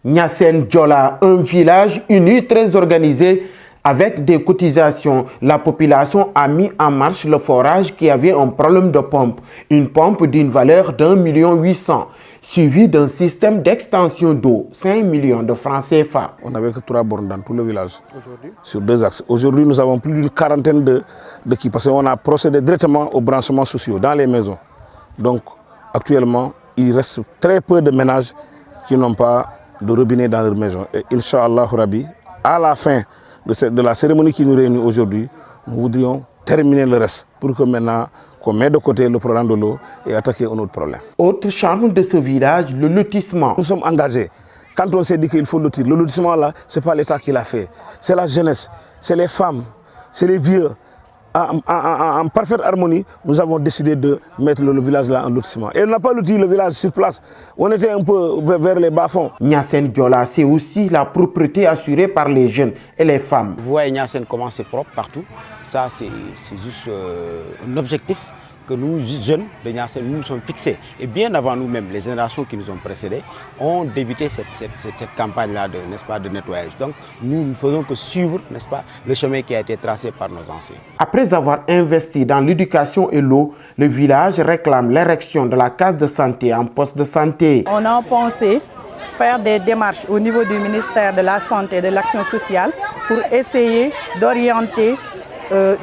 Niassène Diola, un village uni très organisé avec des cotisations. La population a mis en marche le forage qui avait un problème de pompe. Une pompe d'une valeur d'1,8 million, suivi d'un système d'extension d'eau, 5 millions de francs CFA. On n'avait que 3 bornes dans tout le village, sur 2 axes. Aujourd'hui, nous avons plus d'une quarantaine d'équipes parce qu'on a procédé directement aux branchements sociaux dans les maisons. Donc, actuellement, il reste très peu de ménages qui n'ont pas de robinet dans leur maison. Et Inch'Allah Rabbi, à la fin de la cérémonie qui nous réunit aujourd'hui, nous voudrions terminer le reste pour que maintenant, qu'on mette de côté le problème de l'eau et attaquer un autre problème. Autre charme de ce village, le lotissement. Nous sommes engagés. Quand on s'est dit qu'il faut lotir, le lotissement là, ce n'est pas l'État qui l'a fait. C'est la jeunesse, c'est les femmes, c'est les vieux. En parfaite harmonie, nous avons décidé de mettre le village là en lotissement. Et on n'a pas loti le village sur place. On était un peu vers les bas-fonds. Niassène Diola, c'est aussi la propreté assurée par les jeunes et les femmes. Vous voyez Niassène comment c'est propre partout. Ça, c'est juste un objectif que nous, jeunes de Niassène, nous sommes fixés. Et bien avant nous-mêmes, les générations qui nous ont précédés ont débuté cette campagne-là de nettoyage. Donc nous ne faisons que suivre, n'est-ce pas, le chemin qui a été tracé par nos anciens. Après avoir investi dans l'éducation et l'eau, le village réclame l'érection de la case de santé en poste de santé. On a pensé faire des démarches au niveau du ministère de la Santé et de l'Action sociale pour essayer d'orienter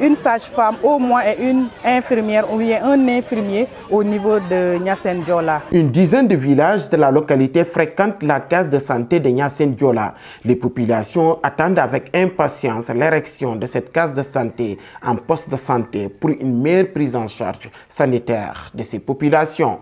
une sage-femme au moins et une infirmière ou bien un infirmier au niveau de Niassène Diola. Une dizaine de villages de la localité fréquentent la case de santé de Niassène Diola. Les populations attendent avec impatience l'érection de cette case de santé en poste de santé pour une meilleure prise en charge sanitaire de ces populations.